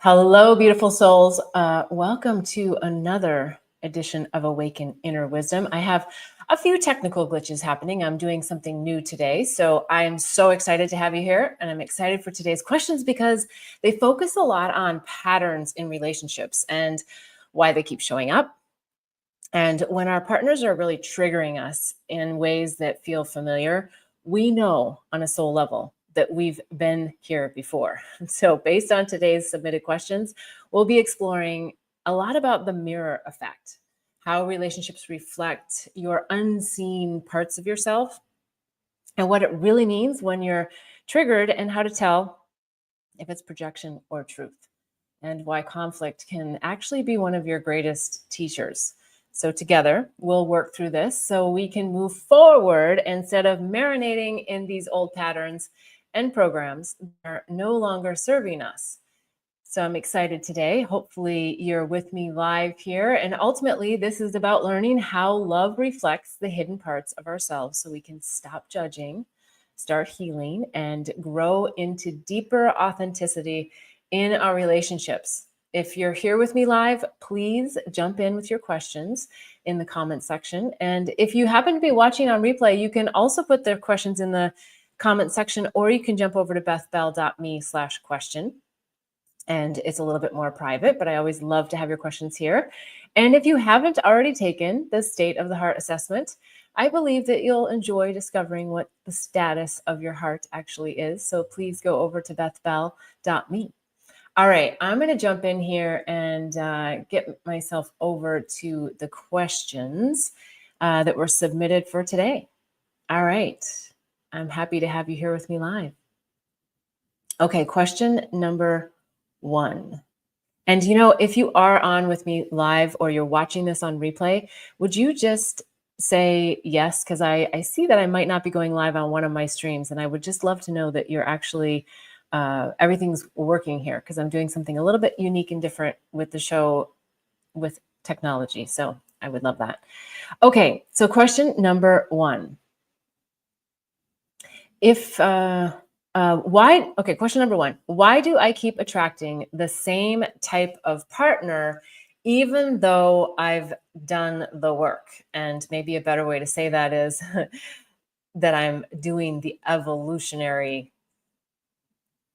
Hello, beautiful souls. Welcome to another edition of Awaken Inner Wisdom. I have a few technical glitches happening. I'm doing something new today. So I am so excited to have you here. And I'm excited for today's questions because they focus a lot on patterns in relationships and why they keep showing up. And when our partners are really triggering us in ways that feel familiar, we know on a soul level that we've been here before. So, based on today's submitted questions, we'll be exploring a lot about the mirror effect, how relationships reflect your unseen parts of yourself, and what it really means when you're triggered, and how to tell if it's projection or truth, and why conflict can actually be one of your greatest teachers. So, together, we'll work through this so we can move forward instead of marinating in these old patterns and programs that are no longer serving us. So, I'm excited today. Hopefully, you're with me live here. And ultimately, this is about learning how love reflects the hidden parts of ourselves so we can stop judging, start healing, and grow into deeper authenticity in our relationships. If you're here with me live, please jump in with your questions in the comment section. And if you happen to be watching on replay, you can also put the questions in the comment section, or you can jump over to bethbell.me/question. And it's a little bit more private, but I always love to have your questions here. And if you haven't already taken the State of the Heart assessment, I believe that you'll enjoy discovering what the status of your heart actually is. So please go over to bethbell.me. All right, I'm going to jump in here and get myself over to the questions that were submitted for today. All right, I'm happy to have you here with me live. Okay, question number 1. And if you are on with me live or you're watching this on replay, would you just say yes? Because I see that I might not be going live on one of my streams, and I would just love to know that you're actually everything's working here, because I'm doing something a little bit unique and different with the show with technology. So I would love that. Okay, so question number 1. Question number 1. Why do I keep attracting the same type of partner even though I've done the work? And maybe a better way to say that is that I'm doing the evolutionary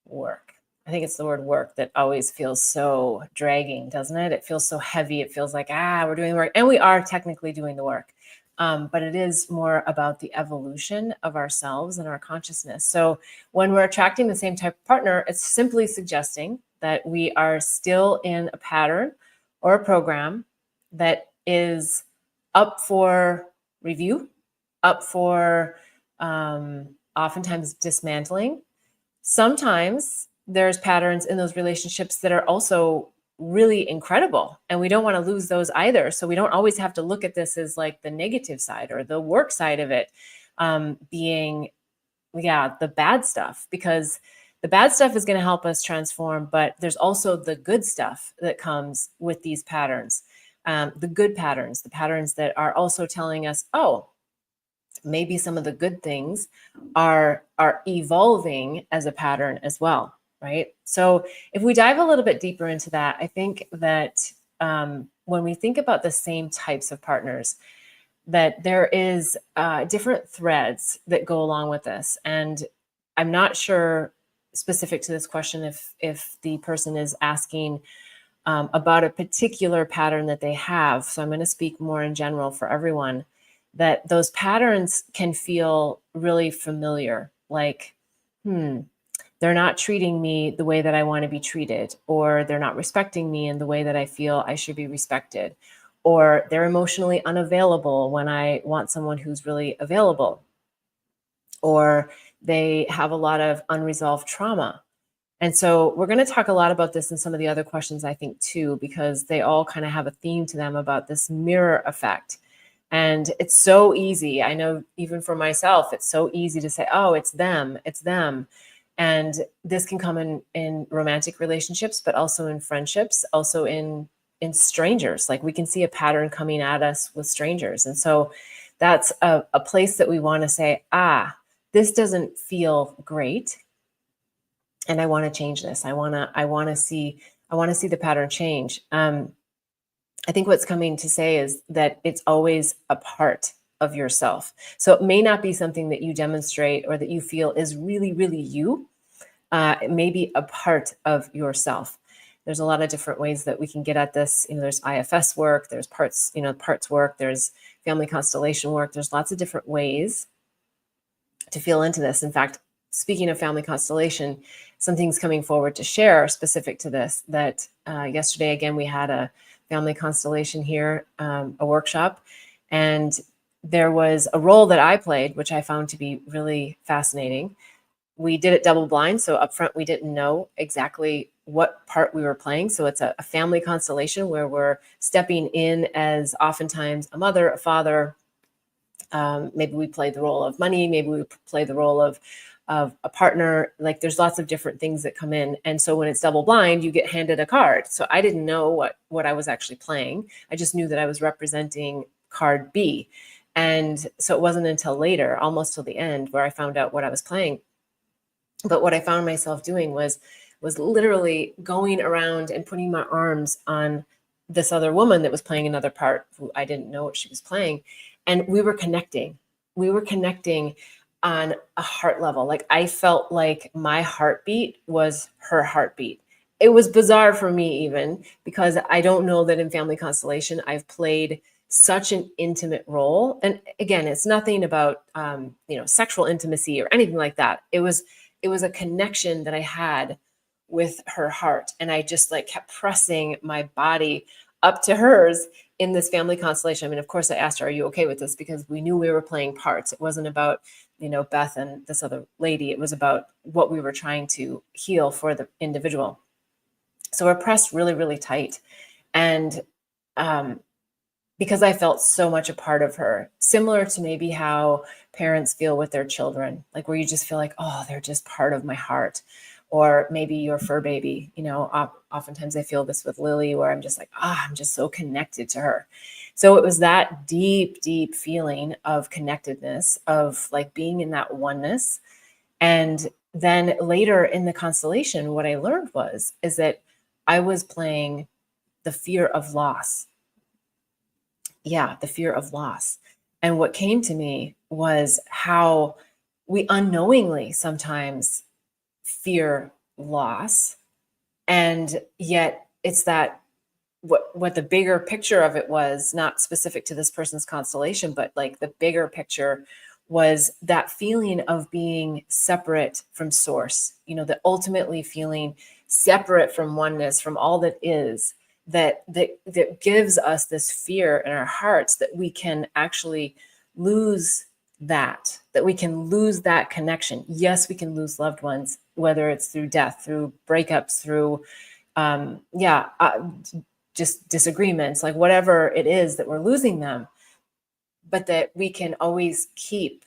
work. I think it's the word work that always feels so dragging, doesn't it? It feels so heavy. It feels like, we're doing the work. And we are technically doing the work. But it is more about the evolution of ourselves and our consciousness. So when we're attracting the same type of partner, it's simply suggesting that we are still in a pattern or a program that is up for review, up for oftentimes dismantling. Sometimes there's patterns in those relationships that are also really incredible, and we don't want to lose those either. So we don't always have to look at this as like the negative side or the work side of it being the bad stuff, because the bad stuff is going to help us transform, but there's also the good stuff that comes with these patterns, the good patterns, the patterns that are also telling us, maybe some of the good things are evolving as a pattern as well, right? So if we dive a little bit deeper into that, I think that when we think about the same types of partners, that there is different threads that go along with this. And I'm not sure specific to this question if the person is asking about a particular pattern that they have. So I'm going to speak more in general for everyone, that those patterns can feel really familiar, like, they're not treating me the way that I want to be treated, or they're not respecting me in the way that I feel I should be respected, or they're emotionally unavailable when I want someone who's really available, or they have a lot of unresolved trauma. And so we're going to talk a lot about this in some of the other questions, I think, too, because they all kind of have a theme to them about this mirror effect. And it's so easy. I know even for myself, it's so easy to say, it's them, it's them. And this can come in romantic relationships, but also in friendships, also in strangers. Like, we can see a pattern coming at us with strangers. And so that's a place that we want to say, this doesn't feel great, and I want to change this. I want to see I want to see the pattern change. I think what's coming to say is that it's always a part of yourself. So it may not be something that you demonstrate or that you feel is really, really you. It may be a part of yourself. There's a lot of different ways that we can get at this. There's IFS work, there's parts work, there's family constellation work. There's lots of different ways to feel into this. In fact, speaking of family constellation, something's coming forward to share specific to this, that yesterday, again, we had a family constellation here, a workshop, and there was a role that I played, which I found to be really fascinating. We did it double blind. So up front, we didn't know exactly what part we were playing. So it's a family constellation where we're stepping in as oftentimes a mother, a father. Maybe we play the role of money. Maybe we play the role of a partner. Like there's lots of different things that come in. And so when it's double blind, you get handed a card. So I didn't know what I was actually playing. I just knew that I was representing card B. And so it wasn't until later, almost till the end, where I found out what I was playing. But what I found myself doing was literally going around and putting my arms on this other woman that was playing another part, who I didn't know what she was playing. And we were connecting. We were connecting on a heart level. Like I felt like my heartbeat was her heartbeat. It was bizarre for me, even because I don't know that in family constellation I've played such an intimate role. And again, it's nothing about sexual intimacy or anything like that. It was a connection that I had with her heart. And I just like kept pressing my body up to hers in this family constellation. I mean, of course I asked her, are you okay with this? Because we knew we were playing parts. It wasn't about, Beth and this other lady. It was about what we were trying to heal for the individual. So we're pressed really, really tight. And because I felt so much a part of her, similar to maybe how parents feel with their children, like where you just feel like, oh, they're just part of my heart. Or maybe your fur baby, oftentimes I feel this with Lily, where I'm just like, I'm just so connected to her. So it was that deep, deep feeling of connectedness, of like being in that oneness. And then later in the constellation, what I learned is that I was playing the fear of loss. Yeah, the fear of loss. And what came to me was how we unknowingly sometimes fear loss. And yet it's that what the bigger picture of it was, not specific to this person's constellation, but like the bigger picture was that feeling of being separate from source, that ultimately feeling separate from oneness, from all that is, that gives us this fear in our hearts that we can actually lose that we can lose that connection. Yes, we can lose loved ones, whether it's through death, through breakups, through just disagreements, like whatever it is that we're losing them, but that we can always keep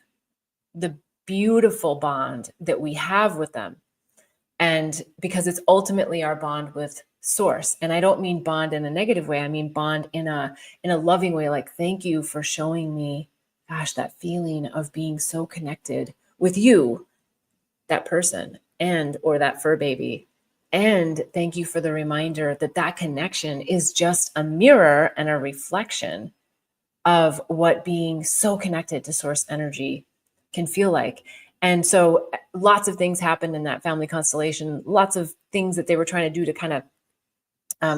the beautiful bond that we have with them. And because it's ultimately our bond with source. And I don't mean bond in a negative way. I mean bond in a loving way. Like, thank you for showing me, gosh, that feeling of being so connected with you, that person, or that fur baby. And thank you for the reminder that connection is just a mirror and a reflection of what being so connected to source energy can feel like. And so lots of things happened in that family constellation, lots of things that they were trying to do to kind of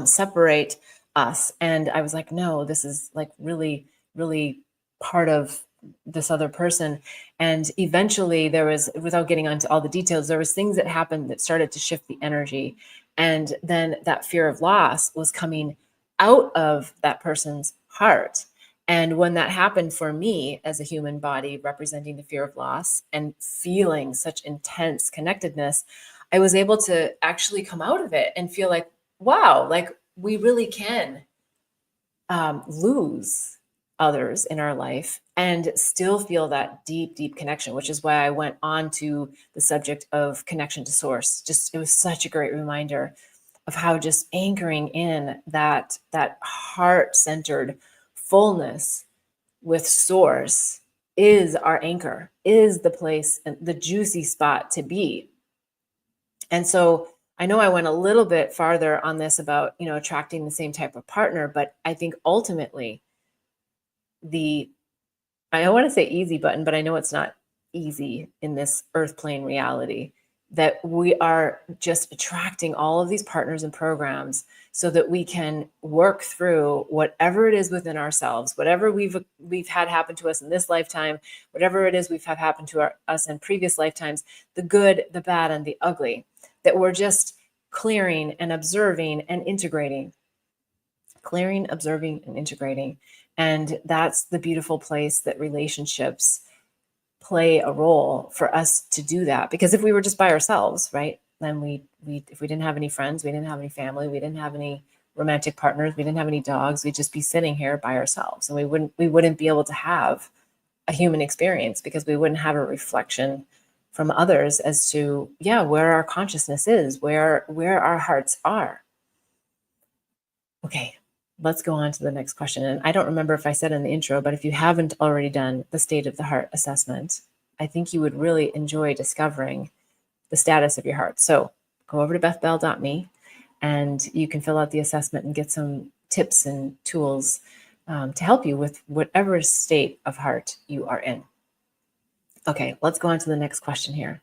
separate us. And I was like, no, this is like really, really part of this other person. And eventually there was, without getting into all the details, there was things that happened that started to shift the energy. And then that fear of loss was coming out of that person's heart. And when that happened for me as a human body representing the fear of loss and feeling such intense connectedness, I was able to actually come out of it and feel like, wow, like we really can lose others in our life and still feel that deep, deep connection, which is why I went on to the subject of connection to source. Just, it was such a great reminder of how just anchoring in that heart-centered fullness with source is our anchor, is the place and the juicy spot to be. And so I know I went a little bit farther on this about, attracting the same type of partner, but I think ultimately the I don't want to say easy button, but I know it's not easy in this earth plane reality, that we are just attracting all of these partners and programs so that we can work through whatever it is within ourselves, whatever we've had happen to us in this lifetime, whatever it is we've had happen to us in previous lifetimes, the good, the bad, and the ugly, that we're just clearing and observing and integrating. Clearing, observing, and integrating. And that's the beautiful place that relationships play a role for us to do that. Because if we were just by ourselves, right, then we if we didn't have any friends, we didn't have any family, we didn't have any romantic partners, we didn't have any dogs, we'd just be sitting here by ourselves, and we wouldn't be able to have a human experience, because we wouldn't have a reflection from others as to, yeah, where our consciousness is, where our hearts are. Okay, let's go on to the next question. And I don't remember if I said in the intro, but if you haven't already done the state of the heart assessment, I think you would really enjoy discovering the status of your heart. So go over to bethbell.me and you can fill out the assessment and get some tips and tools to help you with whatever state of heart you are in. Okay, let's go on to the next question here.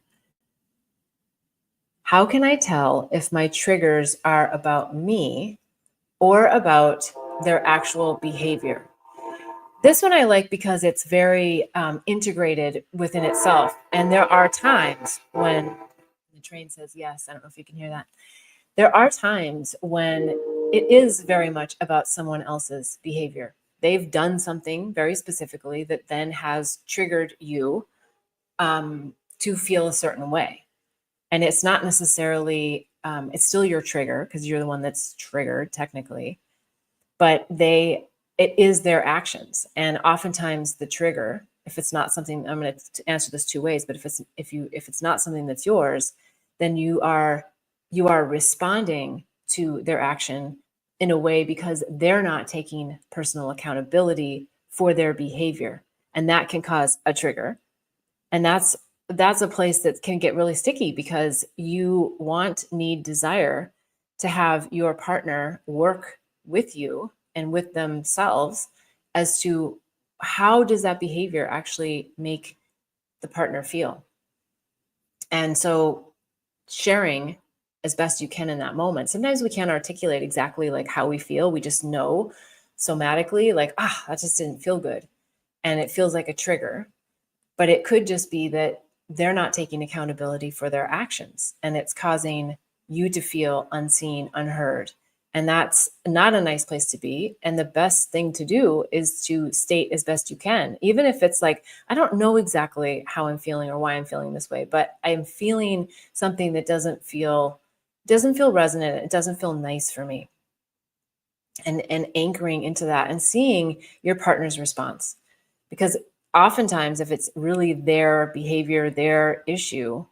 How can I tell if my triggers are about me or about their actual behavior? This one I like because it's very integrated within itself. And there are times when the train says yes. I don't know if you can hear that. There are times when it is very much about someone else's behavior. They've done something very specifically that then has triggered you to feel a certain way. And it's not necessarily, it's still your trigger because you're the one that's triggered technically, but it is their actions. And oftentimes the trigger, if it's not something, I'm going to answer this two ways, but if it's not something that's yours, then you are responding to their action in a way because they're not taking personal accountability for their behavior. And that can cause a trigger. And that's a place that can get really sticky because you want, need, desire to have your partner work with you and with themselves as to how does that behavior actually make the partner feel. And so sharing as best you can in that moment. Sometimes we can't articulate exactly like how we feel. We just know somatically like, that just didn't feel good. And it feels like a trigger. But it could just be that they're not taking accountability for their actions, and it's causing you to feel unseen, unheard. And that's not a nice place to be. And the best thing to do is to state as best you can, even if it's like, I don't know exactly how I'm feeling or why I'm feeling this way, but I'm feeling something that doesn't feel resonant. It doesn't feel nice for me. And anchoring into that and seeing your partner's response. Because oftentimes, if it's really their behavior, their issue,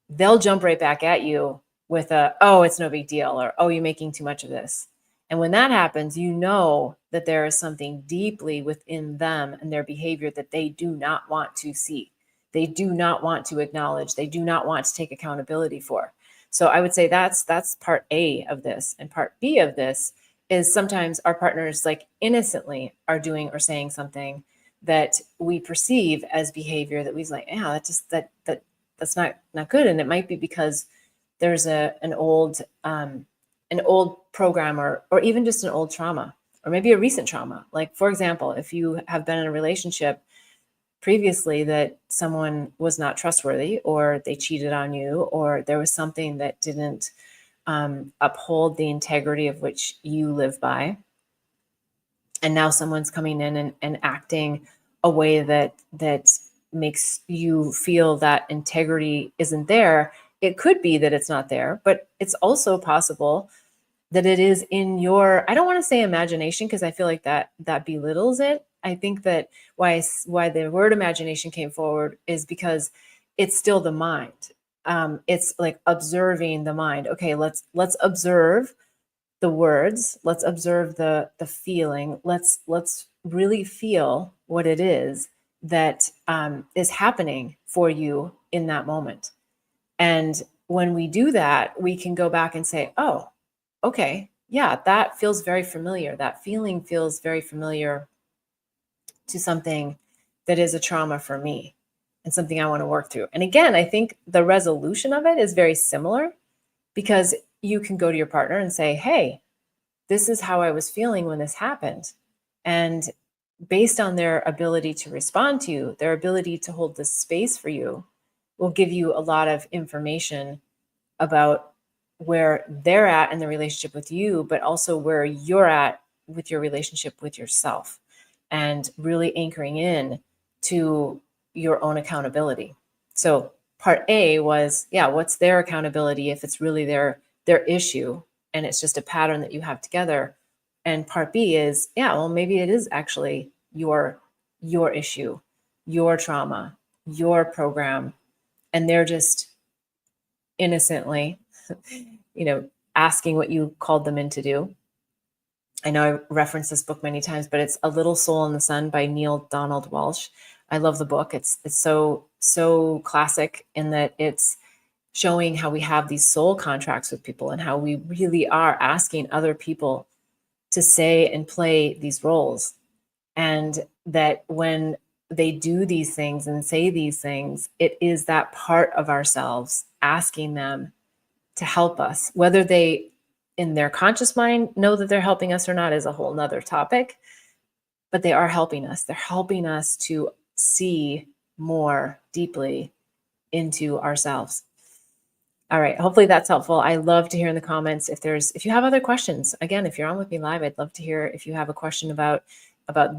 they'll jump right back at you with oh, it's no big deal, or, oh, you're making too much of this. And when that happens, you know that there is something deeply within them and their behavior that they do not want to see. They do not want to acknowledge. They do not want to take accountability for. So I would say that's part A of this. And part B of this is sometimes our partners like innocently are doing or saying something that we perceive as behavior that we like, yeah, that's not good. And it might be because there's an old program or even just an old trauma, or maybe a recent trauma. Like, for example, if you have been in a relationship previously that someone was not trustworthy, or they cheated on you, or there was something that didn't uphold the integrity of which you live by, and now someone's coming in and acting a way that makes you feel that integrity isn't there. It could be that it's not there, but it's also possible that it is in your, I don't want to say imagination, because I feel like that belittles it. I think that why the word imagination came forward is because it's still the mind. It's like observing the mind. Okay, let's observe the words. Let's observe the feeling. Let's really feel what it is that is happening for you in that moment. And when we do that, we can go back and say, oh, okay, yeah, that feels very familiar. That feeling feels very familiar to something that is a trauma for me and something I want to work through. And again, I think the resolution of it is very similar, because you can go to your partner and say, hey, this is how I was feeling when this happened. And based on their ability to respond to you, their ability to hold this space for you, will give you a lot of information about where they're at in the relationship with you, but also where you're at with your relationship with yourself, and really anchoring in to your own accountability. So part A was, yeah, what's their accountability if it's really their issue and it's just a pattern that you have together. And part B is, yeah, well, maybe it is actually your issue, your trauma, your program, and they're just innocently, asking what you called them in to do. I know I referenced this book many times, but it's A Little Soul in the Sun by Neil Donald Walsh. I love the book. It's so classic in that it's showing how we have these soul contracts with people and how we really are asking other people to say and play these roles. And that when they do these things and say these things, it is that part of ourselves asking them to help us. Whether they, in their conscious mind, know that they're helping us or not is a whole nother topic, but they are helping us. They're helping us to see more deeply into ourselves. All right. Hopefully that's helpful. I love to hear in the comments if you have other questions. Again, if you're on with me live, I'd love to hear if you have a question about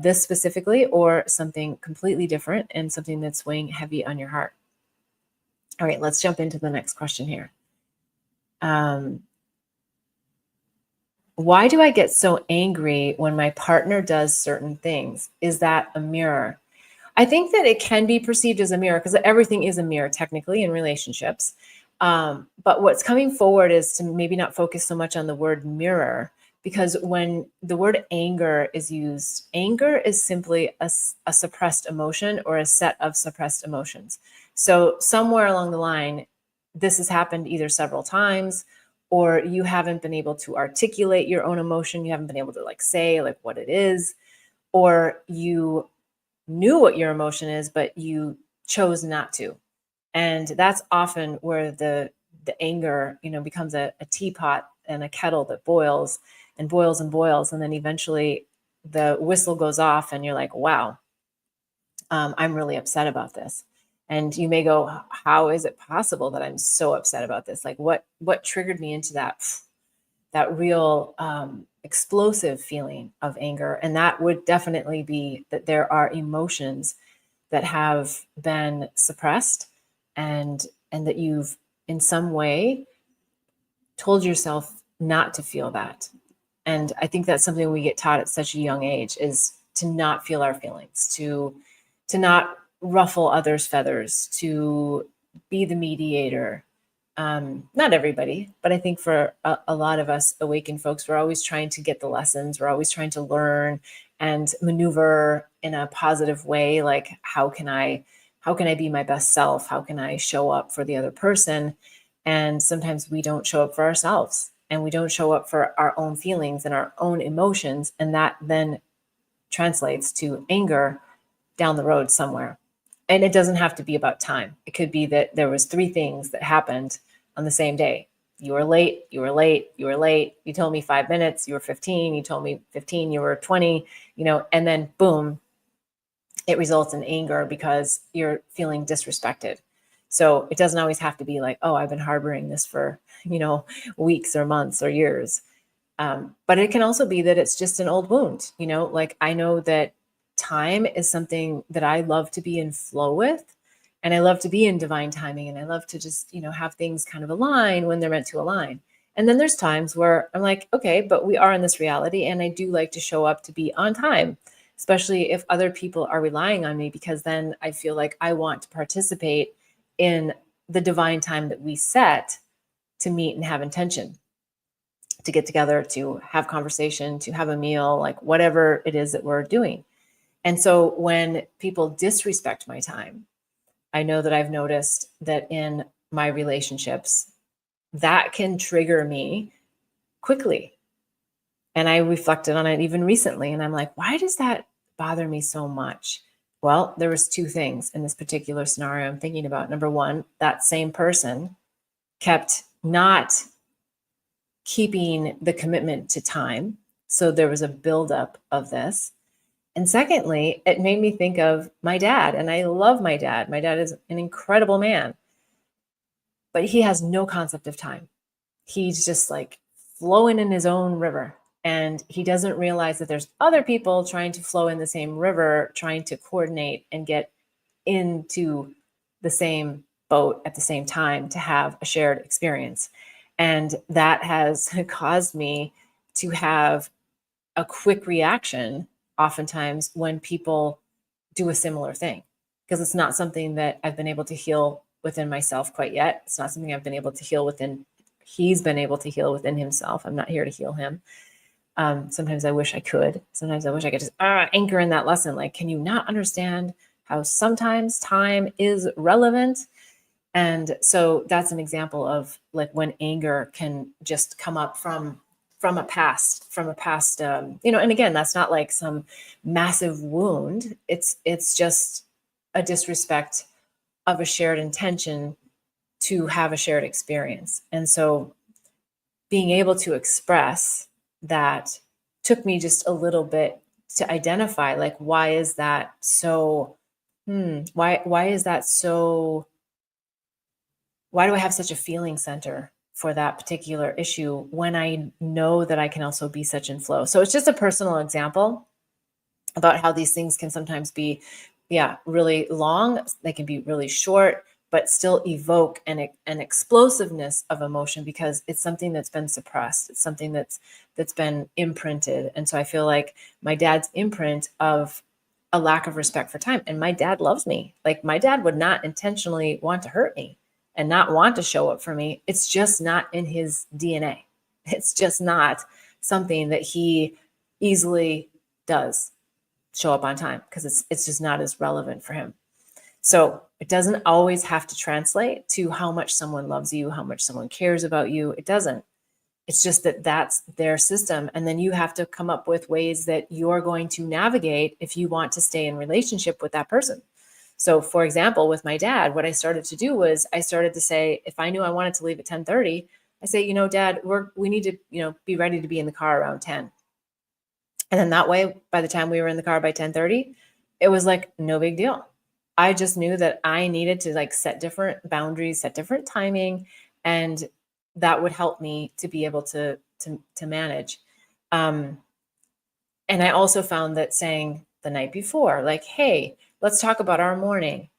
this specifically, or something completely different and something that's weighing heavy on your heart. All right, let's jump into the next question here. Why do I get so angry when my partner does certain things? Is that a mirror? I think that it can be perceived as a mirror, because everything is a mirror technically in relationships. But what's coming forward is to maybe not focus so much on the word mirror, because when the word anger is used, anger is simply a suppressed emotion, or a set of suppressed emotions. So somewhere along the line, this has happened either several times, or you haven't been able to articulate your own emotion. You haven't been able to say what it is, or you knew what your emotion is, but you chose not to. And that's often where the anger, becomes a teapot and a kettle that boils and boils and boils. And then eventually the whistle goes off and you're like, wow, I'm really upset about this. And you may go, how is it possible that I'm so upset about this? What triggered me into that real explosive feeling of anger? And that would definitely be that there are emotions that have been suppressed, and that you've in some way told yourself not to feel that. And I think that's something we get taught at such a young age, is to not feel our feelings, to not ruffle others' feathers, to be the mediator. Not everybody, but I think for a lot of us awakened folks, we're always trying to get the lessons. We're always trying to learn and maneuver in a positive way. Like, how can I be my best self? How can I show up for the other person? And sometimes we don't show up for ourselves, and we don't show up for our own feelings and our own emotions. And that then translates to anger down the road somewhere. And it doesn't have to be about time. It could be that there was 3 things that happened on the same day. You were late, you were late, you were late. You told me 5 minutes, you were 15, you told me 15, you were 20, and then boom, it results in anger because you're feeling disrespected. So it doesn't always have to be like, oh, I've been harboring this for, weeks or months or years. But it can also be that it's just an old wound. I know that time is something that I love to be in flow with, and I love to be in divine timing, and I love to just, have things kind of align when they're meant to align. And then there's times where I'm like, okay, but we are in this reality, and I do like to show up to be on time, especially if other people are relying on me, because then I feel like I want to participate in the divine time that we set to meet and have intention, to get together, to have conversation, to have a meal, whatever it is that we're doing. And so when people disrespect my time, I know that I've noticed that in my relationships, that can trigger me quickly. And I reflected on it even recently, and I'm like, why does that bother me so much? Well, there was two things in this particular scenario I'm thinking about. Number one, that same person kept not keeping the commitment to time. So there was a buildup of this. And secondly, it made me think of my dad. And I love my dad. My dad is an incredible man, but he has no concept of time. He's just like flowing in his own river. And he doesn't realize that there's other people trying to flow in the same river, trying to coordinate and get into the same boat at the same time to have a shared experience. And that has caused me to have a quick reaction oftentimes when people do a similar thing, because it's not something that I've been able to heal within myself quite yet. It's not something I've been able to heal within. He's been able to heal within himself. I'm not here to heal him. Sometimes I wish I could. Sometimes I wish I could just anchor in that lesson. Like, can you not understand how sometimes time is relevant? And so that's an example of like when anger can just come up from a past, and again, that's not like some massive wound. It's just a disrespect of a shared intention to have a shared experience. And so being able to express that took me just a little bit to identify, like, why is that so, why is that so, why do I have such a feeling center for that particular issue when I know that I can also be such in flow? So it's just a personal example about how these things can sometimes be, really long. They can be really short, but still evoke an explosiveness of emotion because it's something that's been suppressed. It's something that's been imprinted. And so I feel like my dad's imprint of a lack of respect for time, and my dad loves me. Like, my dad would not intentionally want to hurt me and not want to show up for me. It's just not in his DNA. It's just not something that he easily does show up on time, because it's just not as relevant for him. So it doesn't always have to translate to how much someone loves you, how much someone cares about you. It doesn't. It's just that that's their system. And then you have to come up with ways that you're going to navigate if you want to stay in relationship with that person. So for example, with my dad, what I started to do was I started to say, if I knew I wanted to leave at 10:30, I say, Dad, we need to, be ready to be in the car around 10. And then that way, by the time we were in the car by 10:30, it was like no big deal. I just knew that I needed to like set different boundaries, set different timing, and that would help me to be able to manage. Um, and I also found that saying the night before, like, hey, let's talk about our morning.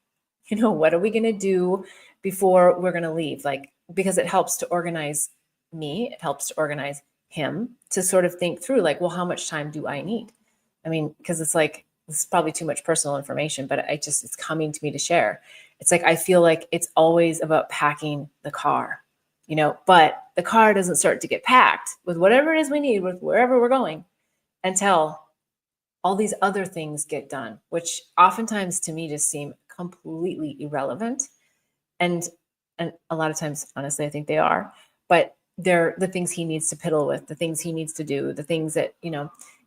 What are we going to do before we're going to leave? Like, because it helps to organize me, it helps to organize him to sort of think through, like, well, how much time do I need? I mean, because it's like, this is probably too much personal information, but it's coming to me to share. It's like, I feel like it's always about packing the car, but the car doesn't start to get packed with whatever it is we need with wherever we're going until all these other things get done, which oftentimes to me just seem completely irrelevant. And a lot of times, honestly, I think they are, but they're the things he needs to piddle with, the things he needs to do, the things that,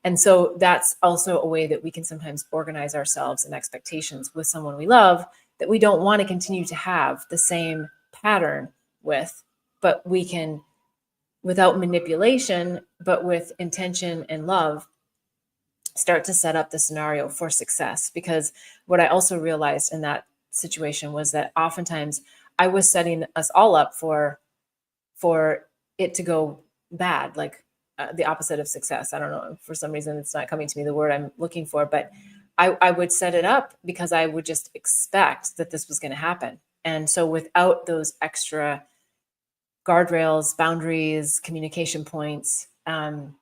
and so that's also a way that we can sometimes organize ourselves and expectations with someone we love that we don't want to continue to have the same pattern with, but we can, without manipulation, but with intention and love, start to set up the scenario for success. Because what I also realized in that situation was that oftentimes I was setting us all up for it to go bad, like the opposite of success. I don't know, for some reason it's not coming to me the word I'm looking for, but I would set it up because I would just expect that this was going to happen. And so without those extra guardrails, boundaries, communication points, I knew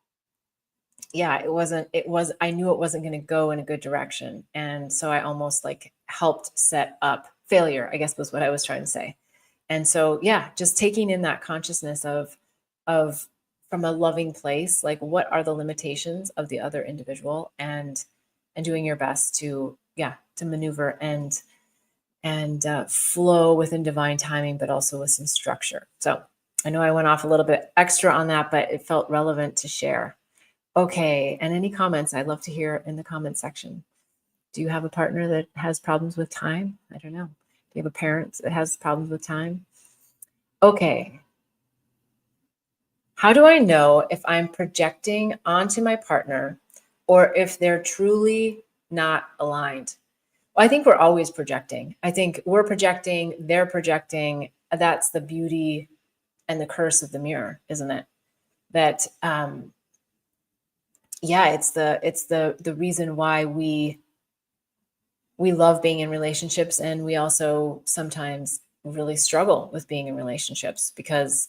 it wasn't going to go in a good direction. And so I almost like helped set up failure, I guess was what I was trying to say. And so, just taking in that consciousness of from a loving place, like, what are the limitations of the other individual, and doing your best to maneuver and flow within divine timing, but also with some structure. So I know I went off a little bit extra on that, but it felt relevant to share. Okay. And any comments? I'd love to hear in the comment section. Do you have a partner that has problems with time? I don't know. Do you have a parent that has problems with time? Okay. How do I know if I'm projecting onto my partner or if they're truly not aligned? Well, I think we're always projecting. I think we're projecting, they're projecting. That's the beauty and the curse of the mirror, isn't it? That yeah, it's the reason why we love being in relationships, and we also sometimes really struggle with being in relationships because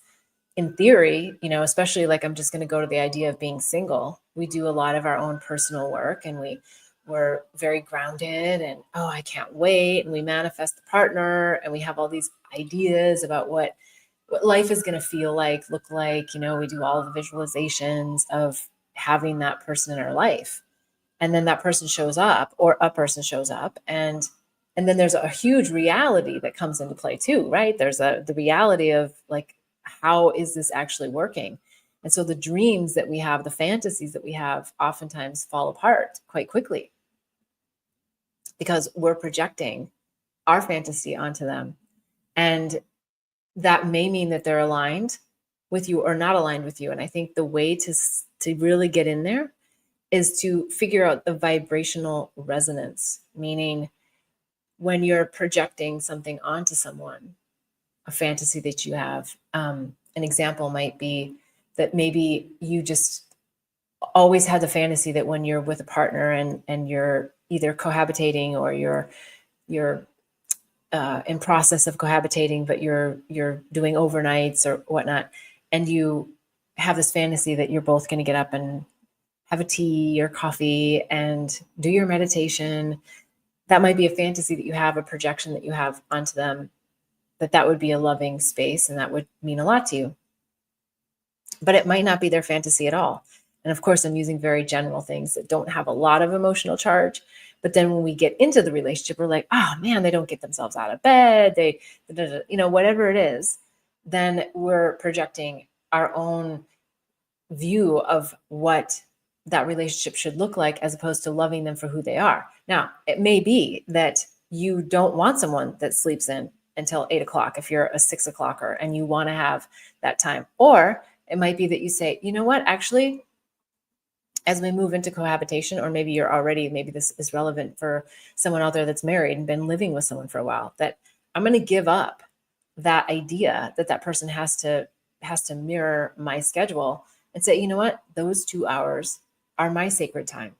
in theory, especially like I'm just going to go to the idea of being single, we do a lot of our own personal work, and we're very grounded, and oh, I can't wait, and we manifest the partner, and we have all these ideas about what life is going to feel like, look like, we do all the visualizations of having that person in our life. And then that person shows up, or a person shows up, and then there's a huge reality that comes into play too, right? There's the reality of like, how is this actually working? And so the dreams that we have, the fantasies that we have, oftentimes fall apart quite quickly because we're projecting our fantasy onto them. And that may mean that they're aligned with you or not aligned with you. And I think the way to really get in there is to figure out the vibrational resonance, meaning when you're projecting something onto someone, a fantasy that you have. An example might be that maybe you just always have the fantasy that when you're with a partner and you're either cohabitating or you're in process of cohabitating, but you're doing overnights or whatnot, and you have this fantasy that you're both going to get up and have a tea or coffee and do your meditation. That might be a fantasy that you have, a projection that you have onto them, that would be a loving space and that would mean a lot to you. But it might not be their fantasy at all. And of course, I'm using very general things that don't have a lot of emotional charge. But then when we get into the relationship, we're like, oh man, they don't get themselves out of bed. They, whatever it is, then we're projecting our own view of what that relationship should look like as opposed to loving them for who they are. Now, it may be that you don't want someone that sleeps in until 8 o'clock if you're a 6 o'clocker and you want to have that time. Or it might be that you say, you know what, actually, as we move into cohabitation, or maybe maybe this is relevant for someone out there that's married and been living with someone for a while, that I'm going to give up that idea that person has to mirror my schedule and say, you know what, those 2 hours are my sacred time.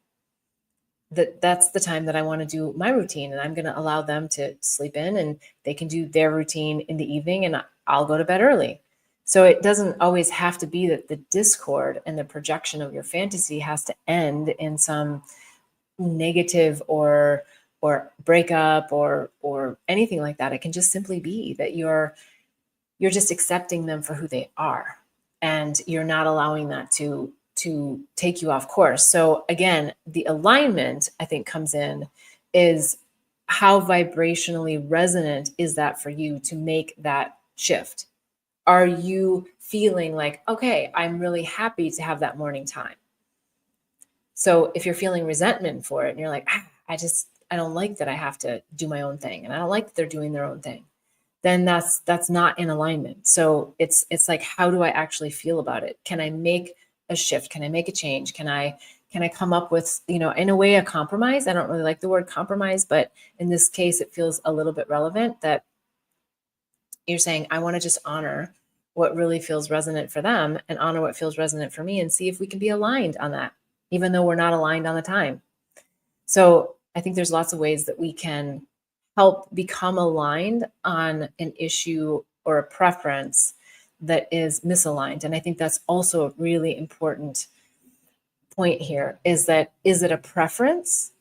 That's the time that I want to do my routine, and I'm going to allow them to sleep in and they can do their routine in the evening and I'll go to bed early. So it doesn't always have to be that the discord and the projection of your fantasy has to end in some negative or breakup or anything like that. It can just simply be that you're just accepting them for who they are, and you're not allowing that to take you off course. So again, the alignment, I think, comes in is how vibrationally resonant is that for you to make that shift? Are you feeling like, okay, I'm really happy to have that morning time? So if you're feeling resentment for it and you're like, I don't like that I have to do my own thing, and I don't like that they're doing their own thing, then that's not in alignment. So it's like, how do I actually feel about it? Can I make a shift? Can I make a change? Can I come up with, in a way, a compromise? I don't really like the word compromise, but in this case, it feels a little bit relevant that you're saying, I want to just honor what really feels resonant for them and honor what feels resonant for me and see if we can be aligned on that, even though we're not aligned on the time. So I think there's lots of ways that we can help become aligned on an issue or a preference that is misaligned. And I think that's also a really important point here, is it a preference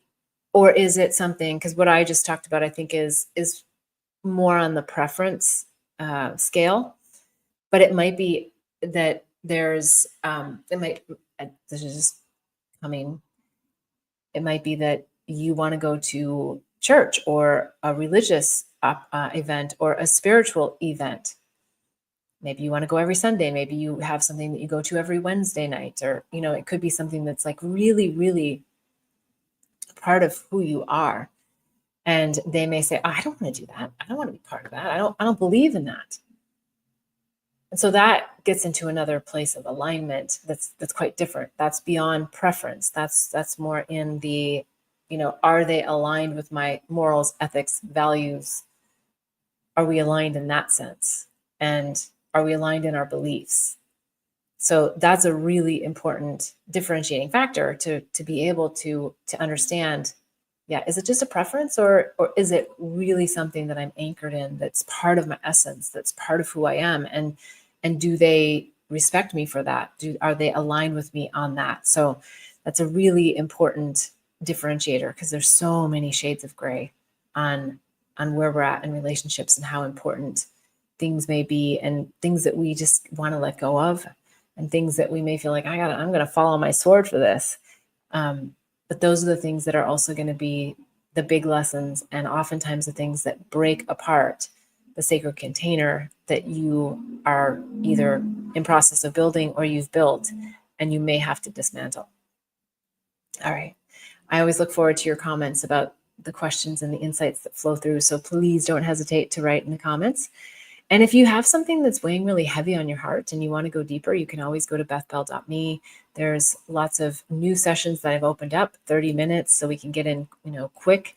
or is it something, because what I just talked about, I think is more on the preference scale, but it might be that this is just coming. It might be that you want to go to church or a religious event or a spiritual event, maybe you want to go every Sunday. Maybe you have something that you go to every Wednesday night, or, it could be something that's like really, really part of who you are. And they may say, oh, I don't want to do that. I don't want to be part of that. I don't believe in that. And so that gets into another place of alignment that's quite different. That's beyond preference. That's more in the, are they aligned with my morals, ethics, values? Are we aligned in that sense? And are we aligned in our beliefs? So that's a really important differentiating factor to be able to understand, is it just a preference, or is it really something that I'm anchored in, that's part of my essence, that's part of who I am? And do they respect me for that? Are they aligned with me on that? So that's a really important differentiator, because there's so many shades of gray on where we're at in relationships and how important things may be, and things that we just want to let go of, and things that we may feel like I'm going to follow my sword for this. But those are the things that are also going to be the big lessons, and oftentimes the things that break apart the sacred container that you are either in process of building or you've built, and you may have to dismantle. All right. I always look forward to your comments about the questions and the insights that flow through. So please don't hesitate to write in the comments. And if you have something that's weighing really heavy on your heart and you want to go deeper, you can always go to bethbell.me. There's lots of new sessions that I've opened up, 30 minutes, so we can get in, quick,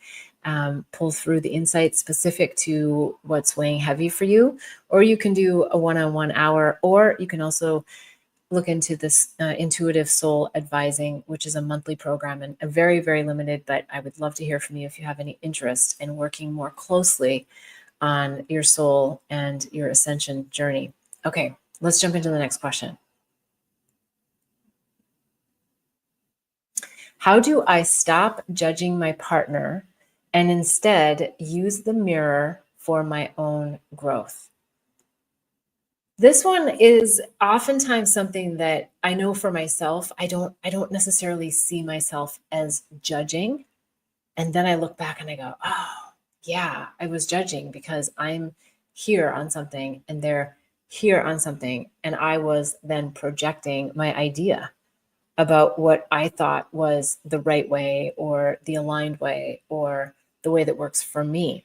pull through the insights specific to what's weighing heavy for you. Or you can do a one-on-one hour, or you can also look into this intuitive soul advising, which is a monthly program, and a very, very limited, but I would love to hear from you if you have any interest in working more closely on your soul and your ascension journey. Okay, let's jump into the next question. How do I stop judging my partner and instead use the mirror for my own growth? This one is oftentimes something that I know for myself. I don't necessarily see myself as judging. And then I look back and I go, oh, yeah, I was judging because I'm here on something and they're here on something. And I was then projecting my idea about what I thought was the right way, or the aligned way, or the way that works for me.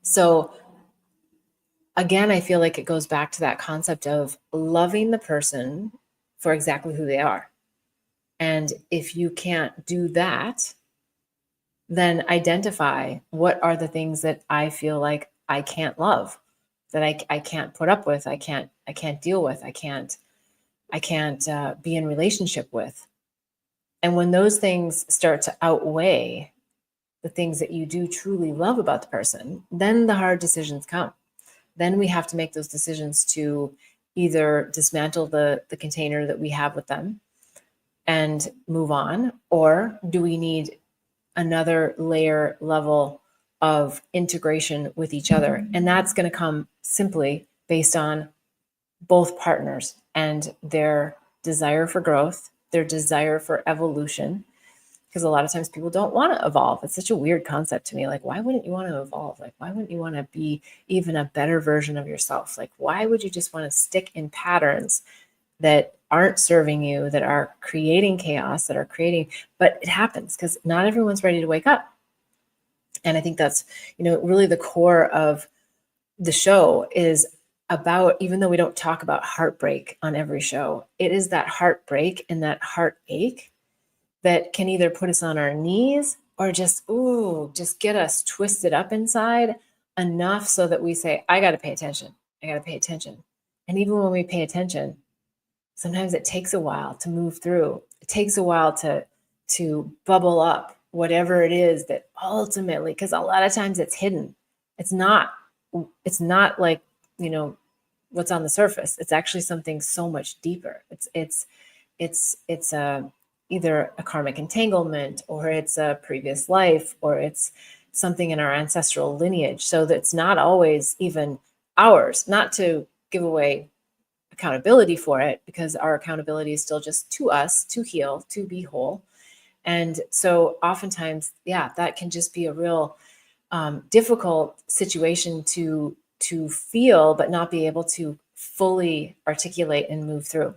So again, I feel like it goes back to that concept of loving the person for exactly who they are. And if you can't do that, then identify what are the things that I feel like I can't love, that I can't put up with, I can't deal with, I can't be in relationship with. And when those things start to outweigh the things that you do truly love about the person, then the hard decisions come. Then we have to make those decisions to either dismantle the container that we have with them and move on, or do we need another level of integration with each other? And that's going to come simply based on both partners and their desire for growth, their desire for evolution. Because a lot of times people don't want to evolve. It's such a weird concept to me. Like, why wouldn't you want to evolve? Like, why wouldn't you want to be even a better version of yourself? Like, why would you just want to stick in patterns that aren't serving you, that are creating chaos, that are creating, but it happens because not everyone's ready to wake up. And I think that's, really the core of the show is about, even though we don't talk about heartbreak on every show, it is that heartbreak and that heartache that can either put us on our knees or just get us twisted up inside enough so that we say, I got to pay attention. I got to pay attention. And even when we pay attention, sometimes it takes a while to move through. It takes a while to bubble up whatever it is that ultimately, because a lot of times it's hidden. It's not like, what's on the surface. It's actually something so much deeper. It's either a karmic entanglement, or it's a previous life, or it's something in our ancestral lineage. So that's not always even ours, not to give away accountability for it, because our accountability is still just to us, to heal, to be whole. And so oftentimes, that can just be a real difficult situation to to feel, but not be able to fully articulate and move through.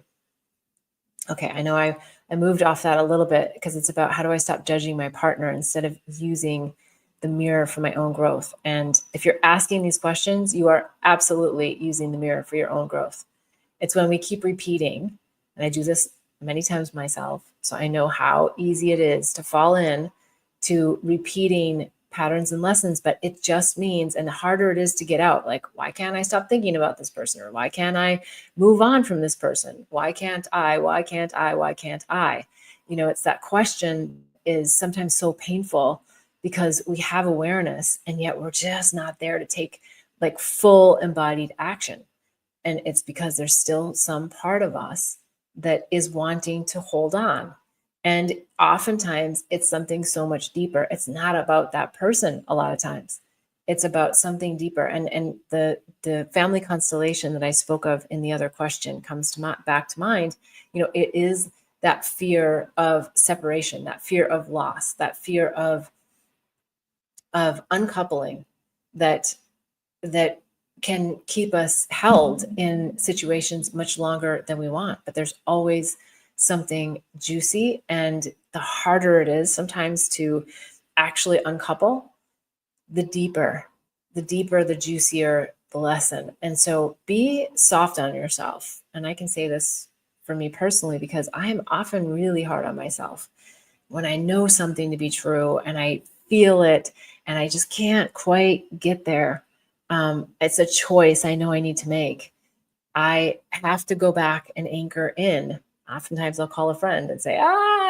Okay, I know I moved off that a little bit because it's about how do I stop judging my partner instead of using the mirror for my own growth. And if you're asking these questions, you are absolutely using the mirror for your own growth. It's when we keep repeating, and I do this many times myself, so I know how easy it is to fall in to repeating patterns and lessons, but it just means, and the harder it is to get out, like, why can't I stop thinking about this person? Or why can't I move on from this person? Why can't I? Why can't I? Why can't I? It's that question is sometimes so painful because we have awareness and yet we're just not there to take like full embodied action. And it's because there's still some part of us that is wanting to hold on. And oftentimes it's something so much deeper. It's not about that person a lot of times. It's about something deeper. And the family constellation that I spoke of in the other question comes to back to mind. It is that fear of separation, that fear of loss, that fear of uncoupling that can keep us held in situations much longer than we want. But there's always something juicy, and the harder it is sometimes to actually uncouple, the deeper, the juicier the lesson. And so be soft on yourself. And I can say this for me personally, because I am often really hard on myself when I know something to be true and I feel it and I just can't quite get there. It's a choice I know I need to make. I have to go back and anchor in. Oftentimes I'll call a friend and say,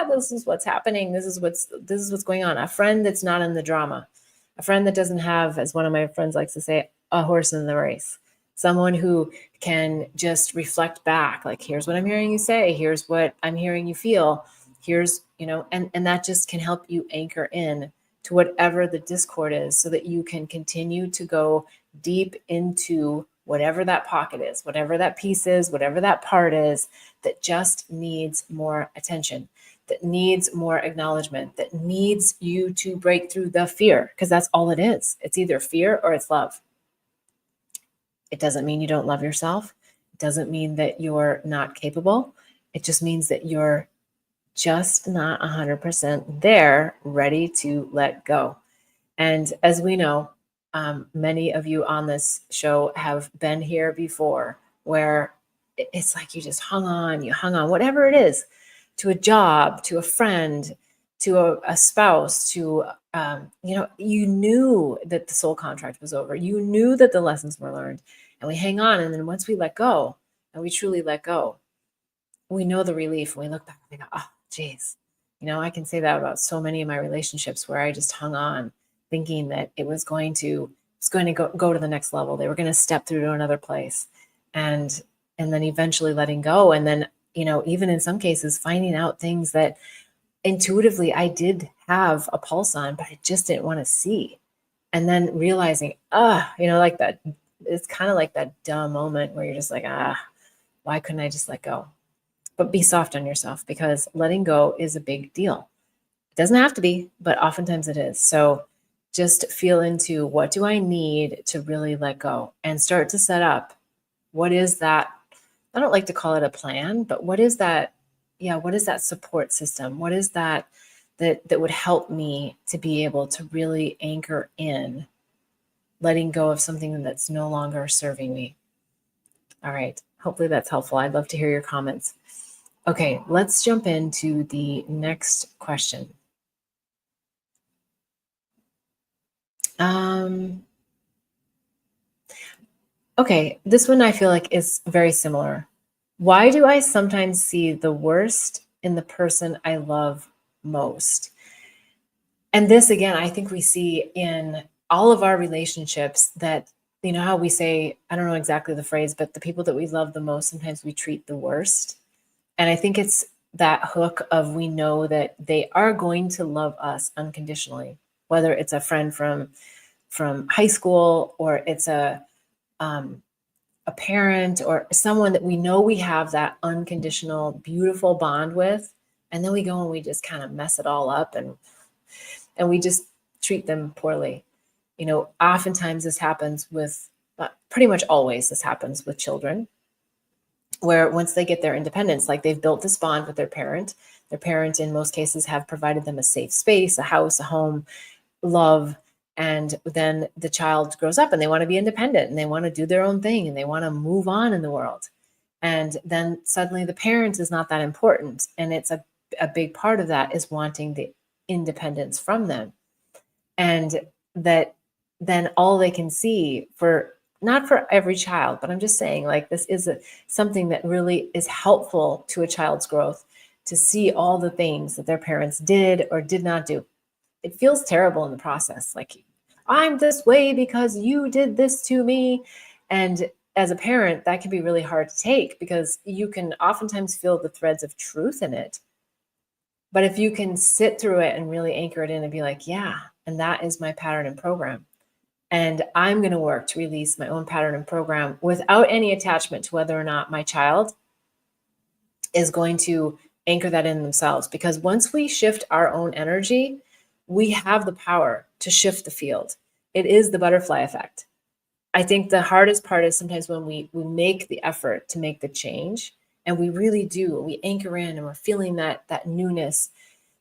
this is what's happening. This is what's going on. A friend that's not in the drama, a friend that doesn't have, as one of my friends likes to say, a horse in the race. Someone who can just reflect back, like, here's what I'm hearing you say, here's what I'm hearing you feel, here's, and that just can help you anchor in to whatever the discord is so that you can continue to go deep into whatever that pocket is, whatever that piece is, whatever that part is that just needs more attention, that needs more acknowledgement, that needs you to break through the fear, because that's all it is. It's either fear or it's love. It doesn't mean you don't love yourself. It doesn't mean that you're not capable. It just means that you're just not 100% there, ready to let go. And as we know, many of you on this show have been here before, where it's like you just hung on, whatever it is, to a job, to a friend, to a spouse, to, you knew that the soul contract was over. You knew that the lessons were learned, and we hang on. And then once we let go, and we truly let go, we know the relief. And we look back and we go, oh, geez. I can say that about so many of my relationships where I just hung on thinking that it was going to go to the next level. They were going to step through to another place, and then eventually letting go. And then, even in some cases, finding out things that intuitively I did have a pulse on, but I just didn't want to see. And then realizing, like that, it's kind of like that dumb moment where you're just like, why couldn't I just let go? But be soft on yourself, because letting go is a big deal. It doesn't have to be, but oftentimes it is. So just feel into, what do I need to really let go, and start to set up, what is that? I don't like to call it a plan, but what is that? Yeah. What is that support system? What is that would help me to be able to really anchor in letting go of something that's no longer serving me? All right. Hopefully that's helpful. I'd love to hear your comments. Okay, let's jump into the next question. Okay, this one I feel like is very similar. Why do I sometimes see the worst in the person I love most? And this, again, I think we see in all of our relationships that, how we say, I don't know exactly the phrase, but the people that we love the most, sometimes we treat the worst. And I think it's that hook of, we know that they are going to love us unconditionally, whether it's a friend from high school, or it's a parent, or someone that we know we have that unconditional, beautiful bond with. And then we go and we just kind of mess it all up, and we just treat them poorly. Oftentimes this happens with Pretty much always this happens with children, where once they get their independence, like they've built this bond with their parent. Their parent, in most cases, have provided them a safe space, a house, a home, love. And then the child grows up and they want to be independent and they want to do their own thing and they want to move on in the world. And then suddenly the parent is not that important. And it's a big part of that is wanting the independence from them. And that then all they can see, for not for every child, but I'm just saying, like, this is something that really is helpful to a child's growth, to see all the things that their parents did or did not do. It feels terrible in the process. Like, I'm this way because you did this to me. And as a parent, that can be really hard to take because you can oftentimes feel the threads of truth in it. But if you can sit through it and really anchor it in and be like, yeah, and that is my pattern and program. And I'm going to work to release my own pattern and program without any attachment to whether or not my child is going to anchor that in themselves. Because once we shift our own energy, we have the power to shift the field. It is the butterfly effect. I think the hardest part is sometimes when we make the effort to make the change, and we really do, we anchor in and we're feeling that newness,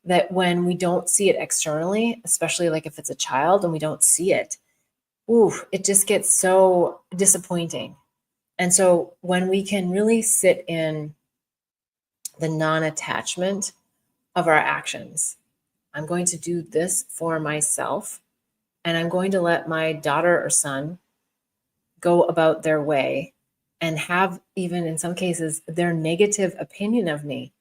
that when we don't see it externally, especially like if it's a child and we don't see it, it just gets so disappointing. And so when we can really sit in the non-attachment of our actions, I'm going to do this for myself, and I'm going to let my daughter or son go about their way and have, even in some cases, their negative opinion of me.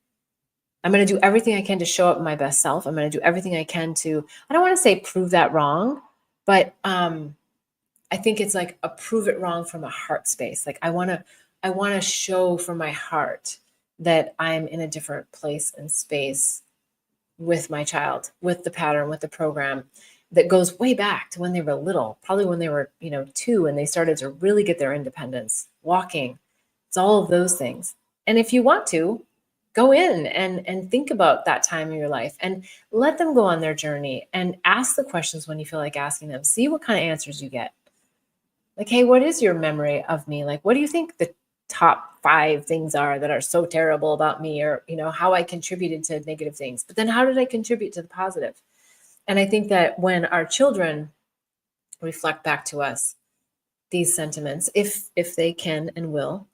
I'm going to do everything I can to show up my best self. I'm going to do everything I can to, I don't want to say prove that wrong, but I think it's like a prove it wrong from a heart space. Like I want to show from my heart that I'm in a different place and space with my child, with the pattern, with the program that goes way back to when they were little, probably when they were, 2, and they started to really get their independence, walking. It's all of those things. And if you want to, go in and think about that time in your life and let them go on their journey and ask the questions when you feel like asking them. See what kind of answers you get. Like, hey, what is your memory of me? Like, what do you think the top 5 things are that are so terrible about me, or, how I contributed to negative things? But then how did I contribute to the positive? And I think that when our children reflect back to us these sentiments, if they can and will,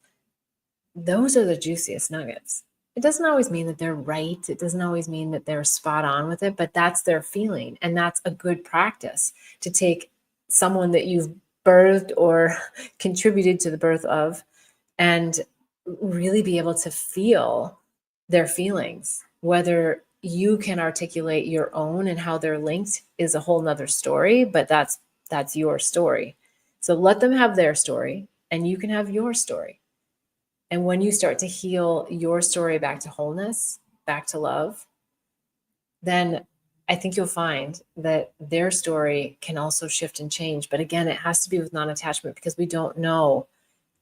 those are the juiciest nuggets. It doesn't always mean that they're right. It doesn't always mean that they're spot on with it, but that's their feeling. And that's a good practice, to take someone that you've birthed or contributed to the birth of and really be able to feel their feelings. Whether you can articulate your own and how they're linked is a whole nother story, but that's your story. So let them have their story and you can have your story. And when you start to heal your story back to wholeness, back to love, then I think you'll find that their story can also shift and change. But again, it has to be with non-attachment, because we don't know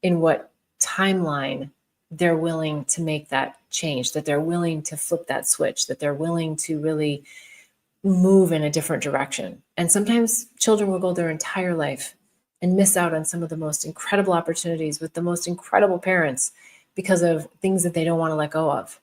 in what timeline they're willing to make that change, that they're willing to flip that switch, that they're willing to really move in a different direction. And sometimes children will go their entire life and miss out on some of the most incredible opportunities with the most incredible parents because of things that they don't want to let go of.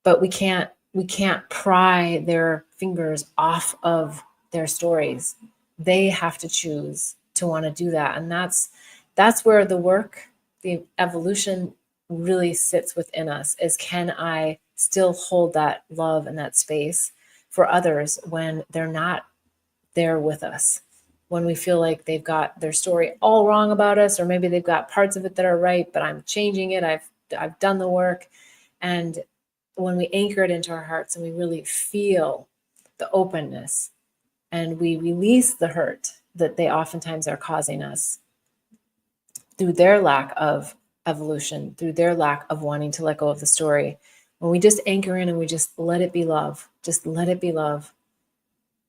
But we can't pry their fingers off of their stories. They have to choose to want to do that. And that's where the work, the evolution really sits within us, is, can I still hold that love and that space for others when they're not there with us? When we feel like they've got their story all wrong about us, or maybe they've got parts of it that are right, but I'm changing it. I've done the work. And when we anchor it into our hearts and we really feel the openness and we release the hurt that they oftentimes are causing us through their lack of evolution, through their lack of wanting to let go of the story, when we just anchor in and we just let it be love, just let it be love,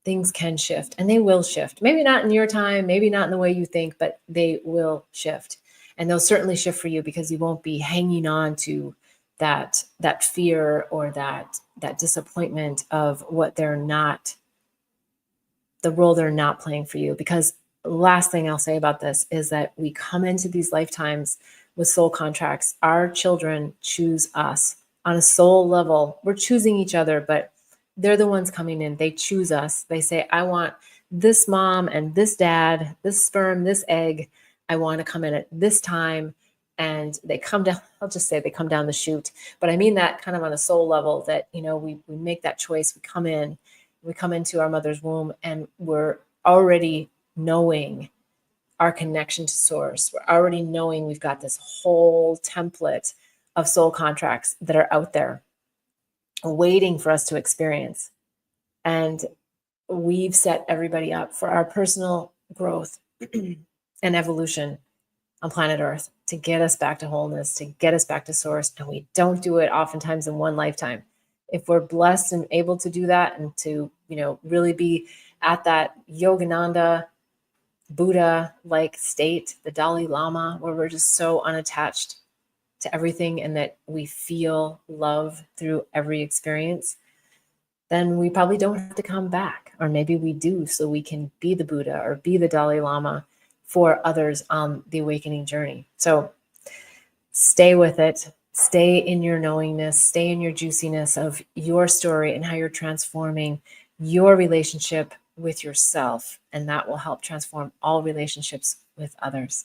things can shift, and they will shift. Maybe not in your time, maybe not in the way you think, but they will shift. And they'll certainly shift for you, because you won't be hanging on to that fear or that disappointment of what they're not, the role they're not playing for you. Because last thing I'll say about this is that we come into these lifetimes with soul contracts. Our children choose us on a soul level. We're choosing each other, but they're the ones coming in. They choose us. They say, I want this mom and this dad, this sperm, this egg. I want to come in at this time. And they come down, I'll just say they come down the chute. But I mean that kind of on a soul level that, we make that choice. We come into our mother's womb and we're already knowing our connection to source. We're already knowing we've got this whole template of soul contracts that are out there waiting for us to experience. And we've set everybody up for our personal growth and evolution on planet Earth to get us back to wholeness, to get us back to source. And we don't do it oftentimes in one lifetime. If we're blessed and able to do that and to, really be at that Yogananda, Buddha-like state, the Dalai Lama, where we're just so unattached to everything and that we feel love through every experience, then we probably don't have to come back. Or maybe we do, so we can be the Buddha or be the Dalai Lama for others on the awakening journey. So stay with it. Stay in your knowingness, stay in your juiciness of your story and how you're transforming your relationship with yourself. And that will help transform all relationships with others.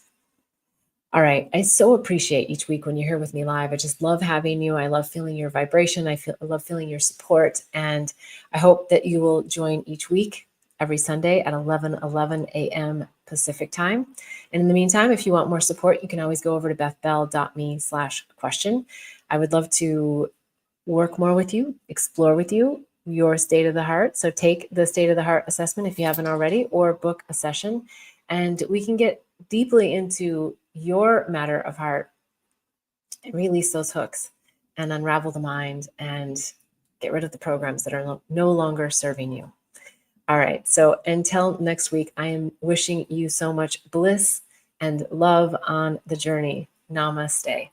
All right. I so appreciate each week when you're here with me live. I just love having you. I love feeling your vibration. I love feeling your support. And I hope that you will join each week every Sunday at 11:11 a.m. Pacific time. And in the meantime, if you want more support, you can always go over to bethbell.me/question. I would love to work more with you, explore with you your state of the heart. So take the state of the heart assessment if you haven't already, or book a session, and we can get deeply into your matter of heart and release those hooks and unravel the mind and get rid of the programs that are no longer serving you. All right. So until next week, I am wishing you so much bliss and love on the journey. Namaste.